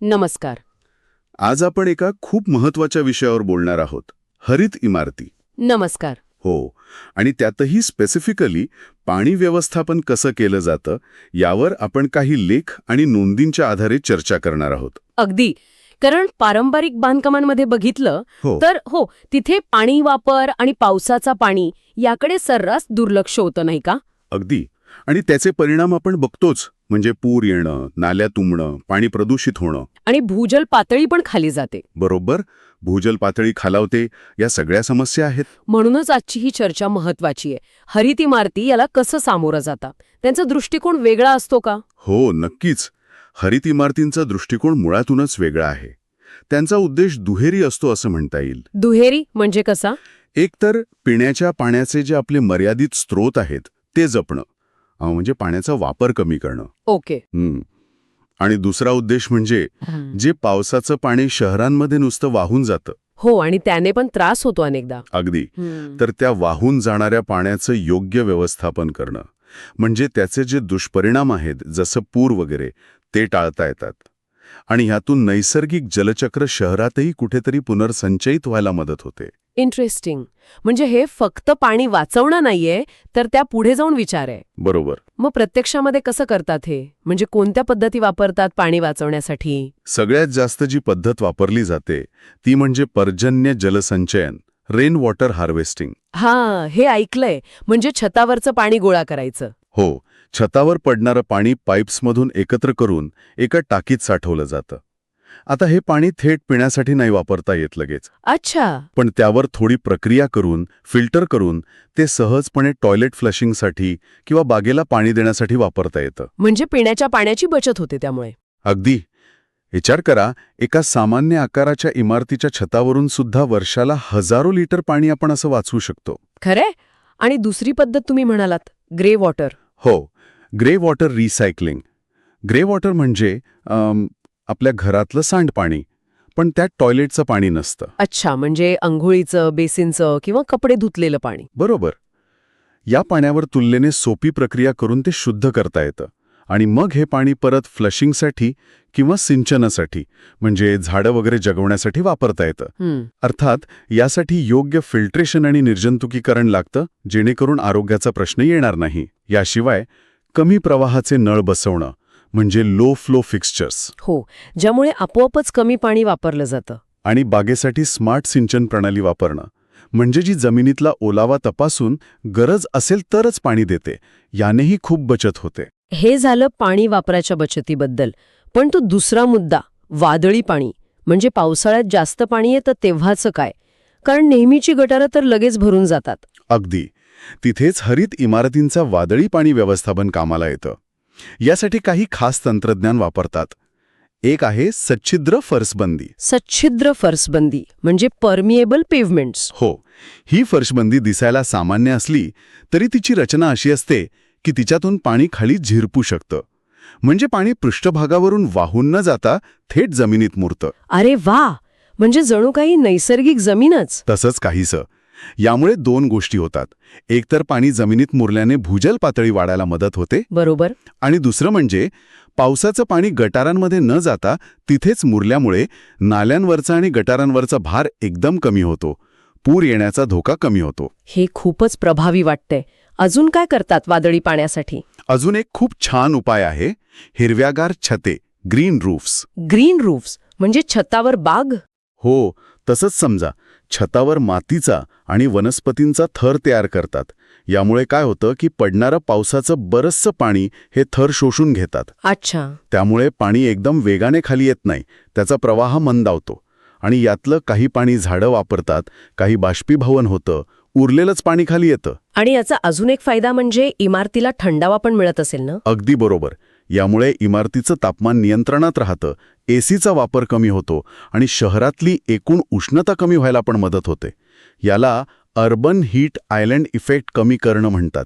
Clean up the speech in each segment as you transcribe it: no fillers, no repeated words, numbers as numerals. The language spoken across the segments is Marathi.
नमस्कार. आज आपण एका खूप महत्वाच्या विषयावर बोलणार आहोत, हरित इमारती. नमस्कार. हो, आणि त्यातही स्पेसिफिकली पाणी व्यवस्थापन कसं केलं जातं यावर आपण काही लेख आणि नोंदींच्या आधारे चर्चा करणार आहोत. अगदी. कारण पारंपरिक बांधकामांमध्ये बघितलं हो. तर तिथे पाणी वापर आणि पावसाचा पाणी याकडे सर्रास दुर्लक्ष होतं, नाही का? अगदी. आणि त्याचे परिणाम आपण बघतोच, म्हणजे पूर येणं, नाल्या तुंबणं, पाणी प्रदूषित होणं. आणि भूजल पातळी पण खाली जाते. बरोबर. भूजल पातळी खालावते, या सगळ्या समस्या आहेत. म्हणूनच आजची ही चर्चा महत्वाची आहे. हरित इमारती याला कसं सामोरं जातात? त्यांचा दृष्टिकोन वेगळा असतो का? हो, नक्कीच. हरित इमारतींचा दृष्टिकोन मुळातूनच वेगळा आहे. त्यांचा उद्देश दुहेरी असतो असं म्हणता येईल. दुहेरी म्हणजे कसा? एक तर पिण्याच्या पाण्याचे जे आपले मर्यादित स्रोत आहेत ते जपणं, म्हणजे पाण्याचा वापर कमी करणं. ओके. आणि दुसरा उद्देश म्हणजे जे पावसाचं पाणी शहरांमध्ये नुसतं वाहून जातं. हो, आणि त्याने पण त्रास होतो अनेकदा. अगदी. तर त्या वाहून जाणाऱ्या पाण्याचं योग्य व्यवस्थापन करणं, म्हणजे त्याचे जे दुष्परिणाम आहेत जसं पूर वगैरे ते टाळता येतात. आणि ह्यातून नैसर्गिक जलचक्र शहरातही कुठेतरी पुनर्संचयित व्हायला मदत होते. इंटरेस्टिंग. म्हणजे हे फक्त पाणी वाचवणं नाहीये, तर त्या पुढे जाऊन विचार आहे. बरोबर. मग प्रत्यक्षामध्ये कसं करतात हे? म्हणजे कोणत्या पद्धती वापरतात पाणी वाचवण्यासाठी? सगळ्यात जास्त जी पद्धत वापरली जाते ती म्हणजे पर्जन्य जलसंचयन, रेन वॉटर हार्वेस्टिंग. हे ऐकलंय. म्हणजे छतावरचं पाणी गोळा करायचं. हो, छतावर पडणारं पाणी पाईप्समधून एकत्र करून एका टाकीत साठवलं जातं. आता हे पाणी थेट पिण्यासाठी नाही वापरता येत लगेच. अच्छा. पण त्यावर थोडी प्रक्रिया करून, फिल्टर करून ते सहजपणे टॉयलेट फ्लशिंगसाठी किंवा बागेला पाणी देण्यासाठी वापरता येतं. म्हणजे पिण्याच्या पाण्याची बचत होते त्यामुळे. अगदी. विचार करा, एका सामान्य आकाराच्या इमारतीच्या छतावरून सुद्धा वर्षाला हजारो लिटर पाणी आपण असं वाचवू शकतो. खरंय? आणि दुसरी पद्धत तुम्ही म्हणालात, ग्रे वॉटर. हो, grey water recycling. Grey water म्हणजे आपल्या घरातलं सांडपाणी, पण त्यात टॉयलेटचं पाणी नसतं. अच्छा, म्हणजे अंघोळीचं, बेसिनचं किंवा कपडे धुतलेलं पाणी. बरोबर. या पाण्यावर तुलनेने सोपी प्रक्रिया करून ते शुद्ध करता येतं. आणि मग हे पाणी परत फ्लशिंगसाठी किंवा सिंचनासाठी, म्हणजे झाडं वगैरे जगवण्यासाठी वापरता येतं. अर्थात यासाठी योग्य फिल्ट्रेशन आणि निर्जंतुकीकरण लागतं, जेणेकरून आरोग्याचा प्रश्न येणार नाही. याशिवाय कमी प्रवाहाचे नळ बसवणं, म्हणजे लो फ्लो फिक्स्चर्स. हो, ज्यामुळे आपोआपच कमी पाणी वापरलं जातं. आणि बागेसाठी स्मार्ट सिंचन प्रणाली वापरणं, म्हणजे जी जमिनीतला ओलावा तपासून गरज असेल तरच पाणी देते. यानेही खूप बचत होते. हे झालं पाणी वापराच्या बचतीबद्दल. पण तो दुसरा मुद्दा, वादळी पाणी, म्हणजे पावसाळ्यात जास्त पाणी येतं तेव्हाचं काय? कारण नेहमीची गटारं तर लगेच भरून जातात. अगदी. तिथेच हरित इमारतींचा वादळी पाणी व्यवस्थापन कामाला येतं. यासाठी काही खास तंत्रज्ञान वापरतात. एक आहे सच्छिद्र फरसबंदी. सच्छिद्र फरसबंदी म्हणजे परमिएबल पेव्हमेंट्स. हो, ही फरसबंदी दिसायला सामान्य असली तरी तिची रचना अशी असते की तिच्यातून पाणी खाली झिरपू शकतं. म्हणजे पाणी पृष्ठभागावरून वाहून न जाता थेट जमिनीत मुरतं. अरे वा, म्हणजे जणू काही नैसर्गिक जमीनच. तसंच काहीसं. यामुळे दोन गोष्टी होतात. एक तर पाणी जमिनीत मुरल्याने भूजल पातळी वाढायला मदत होते. बरोबर. आणि दुसरं म्हणजे पावसाचं पाणी गटारांमध्ये न जाता तिथेच मुरल्यामुळे नाल्यांवरचा आणि गटारांवरचा भार एकदम कमी होतो. पूर येण्याचा धोका कमी होतो. हे खूपच प्रभावी वाटतंय. अजून काय करतात वादळी पाण्यासाठी? अजून एक खूप छान उपाय आहे, हिरव्यागार छते, ग्रीन रूफ्स. ग्रीन रूफ्स म्हणजे छतावर बाग? हो, तसंच समजा. छतावर मातीचा आणि वनस्पतींचा थर तयार करतात. यामुळे काय होतं की पडणारं पावसाचं बरंचसं पाणी हे थर शोषून घेतात. अच्छा. त्यामुळे पाणी एकदम वेगाने खाली येत नाही, त्याचा प्रवाह मंदावतो. आणि यातलं काही पाणी झाडं वापरतात, काही बाष्पीभवन होतं, उरलेलंच पाणी खाली येतं. आणि याचा अजून एक फायदा म्हणजे इमारतीला थंडावा पण मिळत असेल ना? अगदी बरोबर. यामुळे इमारतीचं तापमान नियंत्रणात राहतं, एसीचा वापर कमी होतो आणि शहरातली एकूण उष्णता कमी व्हायला पण मदत होते. याला अर्बन हीट आयलँड इफेक्ट कमी करणं म्हणतात.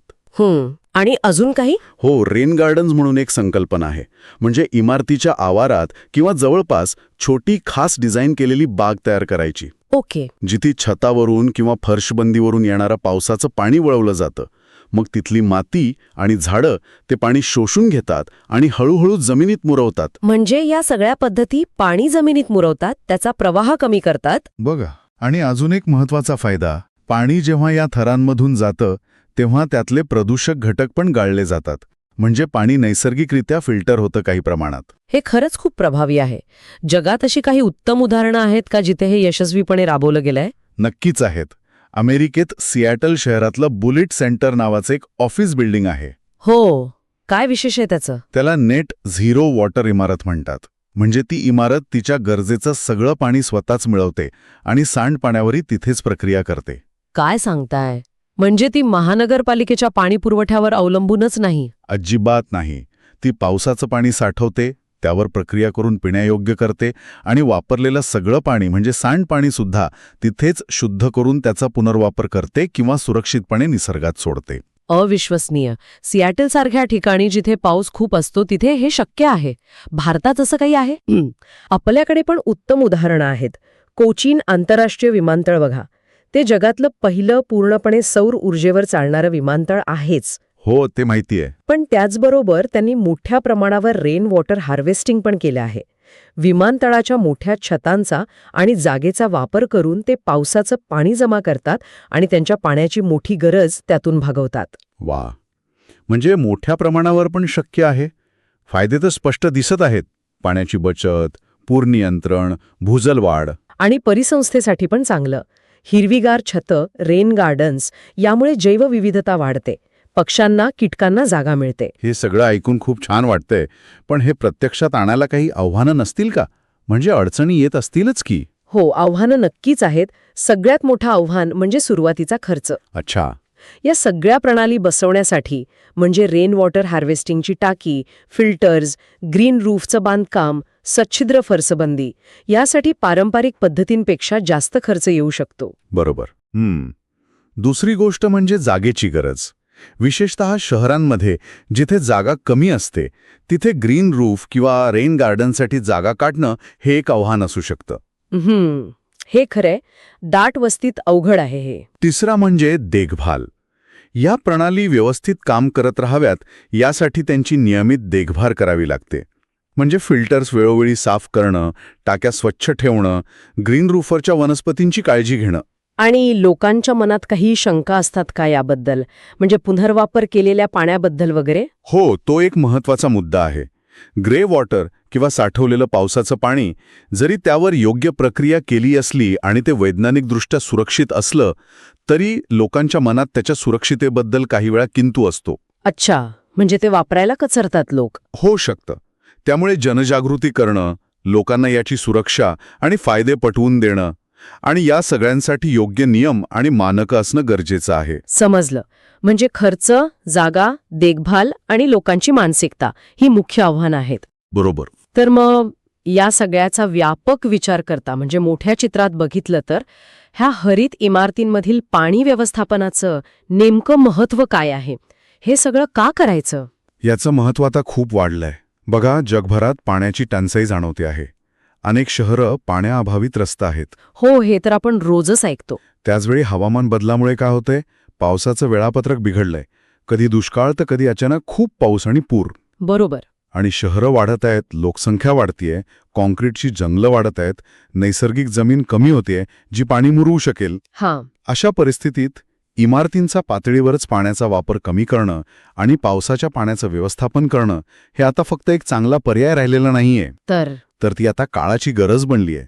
आणि अजून काही? हो, रेन गार्डन्स म्हणून एक संकल्पना आहे. म्हणजे इमारतीच्या आवारात किंवा जवळपास छोटी खास डिझाईन केलेली बाग तयार करायची. ओके. जिथे छतावरून किंवा फर्शबंदीवरून येणारं पावसाचं पाणी वळवलं जातं. मग तिथली माती आणि झाडं ते पाणी शोषून घेतात आणि हळूहळू जमिनीत मुरवतात. म्हणजे या सगळ्या पद्धती पाणी जमिनीत मुरवतात, त्याचा प्रवाह कमी करतात. बघा, आणि अजून एक महत्वाचा फायदा, पाणी जेव्हा या थरांमधून जातं तेव्हा त्यातले प्रदूषक घटक पण गाळले जातात. म्हणजे पाणी नैसर्गिकरित्या फिल्टर होतं काही प्रमाणात. हे खरंच खूप प्रभावी आहे. जगात अशी काही उत्तम उदाहरणं आहेत का जिथे हे यशस्वीपणे राबवलं गेलंय? नक्कीच आहेत. अमेरिकेत सिॲटल शहरातलं बुलेट सेंटर नावाचं एक ऑफिस बिल्डिंग आहे. हो, काय विशेष आहे त्याचं? त्याला नेट झिरो वॉटर इमारत म्हणतात. म्हणजे ती इमारत तिच्या गरजेचं सगळं पाणी स्वतःच मिळवते आणि सांडपाण्यावरही तिथेच प्रक्रिया करते. काय सांगताय? म्हणजे ती महानगरपालिकेच्या पाणी पुरवठ्यावर अवलंबूनच नाही? अजिबात नाही. ती पावसाचं पाणी साठवते, त्यावर प्रक्रिया करून पिण्यायोग्य करते आणि वापरलेलं सगळं पाणी म्हणजे सांडपाणीसुद्धा तिथेच शुद्ध करून त्याचा पुनर्वापर करते किंवा सुरक्षितपणे निसर्गात सोडते. अविश्वसनीय. सिॲटलसारख्या ठिकाणी जिथे पाऊस खूप असतो तिथे हे शक्य आहे. भारतात असं काही आहे? आपल्याकडे पण उत्तम उदाहरणं आहेत. कोचीन आंतरराष्ट्रीय विमानतळ बघा. ते जगातलं पहिलं पूर्णपणे सौर ऊर्जेवर चालणारं विमानतळ आहेच. हो, ते माहितीये. पण त्याचबरोबर त्यांनी मोठ्या प्रमाणावर रेन वॉटर हार्वेस्टिंग पण केलं आहे. विमानतळाच्या मोठ्या छतांचा आणि जागेचा वापर करून ते पावसाचं पाणी जमा करतात आणि त्यांच्या पाण्याची मोठी गरज त्यातून भागवतात. वा, म्हणजे मोठ्या प्रमाणावर पण शक्य आहे. फायदे तर स्पष्ट दिसत आहेत. पाण्याची बचत, पूर नियंत्रण, भूजल वाढ. आणि परिसंस्थेसाठी पण चांगलं. हिरवीगार छतं, रेन गार्डन्स यामुळे जैवविविधता वाढते. पक्ष्यांना, कीटकांना जागा मिळते. हे सगळं ऐकून खूप छान वाटतंय. पण हे प्रत्यक्षात आणायला काही आव्हानं नसतील का? म्हणजे अडचणी येत असतीलच की? हो, आव्हानं नक्कीच आहेत. सगळ्यात मोठं आव्हान म्हणजे सुरुवातीचा खर्च. अच्छा. या सगळ्या प्रणाली बसवण्यासाठी म्हणजे रेन वॉटर हार्वेस्टिंगची टाकी, फिल्टर्स, ग्रीन रूफचं बांधकाम, सच्छिद्र फरसबंदी यासाठी पारंपरिक पद्धतींपेक्षा जास्त खर्च येऊ शकतो. बरोबर. दुसरी गोष्ट म्हणजे जागेची गरज. विशेषतः शहरांमध्ये जिथे जागा कमी असते तिथे ग्रीन रूफ किंवा रेन गार्डनसाठी जागा काढणं हे एक आव्हान असू शकतं. हे खरंय. दाट वस्तीत अवघड आहे हे. तिसरा म्हणजे देखभाल. या प्रणाली व्यवस्थित काम करत राहाव्यात यासाठी त्यांची नियमित देखभाल करावी लागते. म्हणजे फिल्टर्स वेळोवेळी साफ करणं, टाक्या स्वच्छ ठेवणं, ग्रीन रूफरच्या वनस्पतींची काळजी घेणं. आणि लोकांच्या मनात काही शंका असतात का याबद्दल? म्हणजे पुनर्वापर केलेल्या पाण्याबद्दल वगैरे? हो, तो एक महत्वाचा मुद्दा आहे. ग्रे वॉटर किंवा साठवलेलं पावसाचं पाणी जरी त्यावर योग्य प्रक्रिया केली असली आणि ते वैज्ञानिकदृष्ट्या सुरक्षित असलं तरी लोकांच्या मनात त्याच्या सुरक्षितेबद्दल काही वेळा किंतु असतो. अच्छा, म्हणजे ते वापरायला कचरतात लोक? होऊ शकतं. त्यामुळे जनजागृती करणं, लोकांना याची सुरक्षा आणि फायदे पटवून देणं आणि या सगळ्यांसाठी योग्य नियम आणि मानकं असणं गरजेचं आहे. समजलं. म्हणजे खर्च, जागा, देखभाल आणि लोकांची मानसिकता ही मुख्य आव्हानं आहेत. बरोबर. तर मग या सगळ्याचा व्यापक विचार करता म्हणजे मोठ्या चित्रात बघितलं तर ह्या हरित इमारतींमधील पाणी व्यवस्थापनाचं नेमकं महत्त्व काय आहे? हे सगळं का करायचं? याचं महत्त्व आता खूप वाढलंय. बघा, जगभरात पाण्याची टंचाई जाणवते आहे. अनेक शहरं पाण्याअभावी त्रस्त आहेत. हो, हे तर आपण रोजच ऐकतो. त्याचवेळी हवामान बदलामुळे काय होतंय? पावसाचं वेळापत्रक बिघडलंय. कधी दुष्काळ तर कधी अचानक खूप पाऊस आणि पूर. बरोबर. आणि शहरं वाढत आहेत, लोकसंख्या वाढतीये, कॉन्क्रीटची जंगलं वाढत आहेत, नैसर्गिक जमीन कमी होतेय जी पाणी मुरवू शकेल. अशा परिस्थितीत इमारतींचा पातळीवरच पाण्याचा वापर कमी करणं आणि पावसाच्या पाण्याचं व्यवस्थापन करणं हे आता फक्त एक चांगला पर्याय राहिलेला नाहीये, तर ती आता काळाची गरज बनलीय.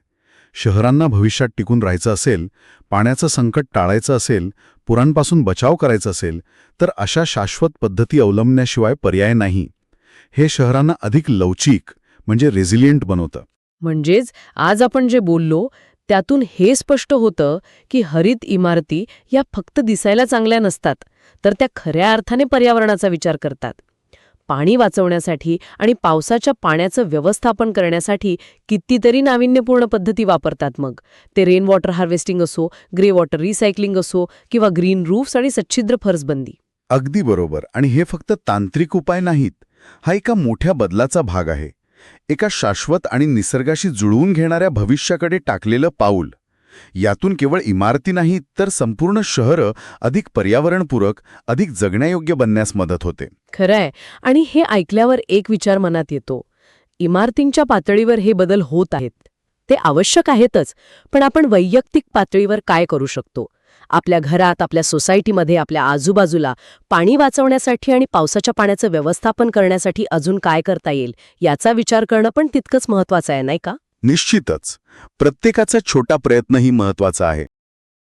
शहरांना भविष्यात टिकून राहायचं असेल, पाण्याचं संकट टाळायचं असेल, पुरांपासून बचाव करायचा असेल तर अशा शाश्वत पद्धती अवलंबण्याशिवाय पर्याय नाही. हे शहरांना अधिक लवचिक म्हणजे रेझिलियंट बनवतं. म्हणजेच आज आपण जे बोललो त्यातून हे स्पष्ट होतं की हरित इमारती या फक्त दिसायला चांगल्या नसतात, तर त्या खऱ्या अर्थाने पर्यावरणाचा विचार करतात. पाणी वाचवण्यासाठी आणि पावसाच्या पाण्याचं व्यवस्थापन करण्यासाठी कितीतरी नाविन्यपूर्ण पद्धती वापरतात. मग ते रेन वॉटर हार्वेस्टिंग असो, ग्रे वॉटर रिसायकलिंग असो किंवा ग्रीन रूफ्स आणि सच्छिद्र फरसबंदी. अगदी बरोबर. आणि हे फक्त तांत्रिक उपाय नाहीत. हा एका मोठ्या बदलाचा भाग आहे. एका शाश्वत आणि निसर्गाशी जुळवून घेणाऱ्या भविष्याकडे टाकलेलं पाऊल. यातून केवळ इमारती नाही तर संपूर्ण शहरं अधिक पर्यावरणपूरक, अधिक जगण्यायोग्य बनण्यास मदत होते. खरंय. आणि हे ऐकल्यावर एक विचार मनात येतो. इमारतींच्या पातळीवर हे बदल होत आहेत. ते आवश्यक आहेतच, पण आपण वैयक्तिक पातळीवर काय करू शकतो? आपल्या घरात, आपल्या सोसायटीमध्ये, आपल्या आजूबाजूला पाणी वाचवण्यासाठी आणि पावसाच्या पाण्याचं व्यवस्थापन करण्यासाठी अजून काय करता येईल, याचा विचार करणं पण तितकंच महत्वाचं आहे, नाही का? निश्चितच. प्रत्येकाचा छोटा प्रयत्नही महत्वाचा आहे.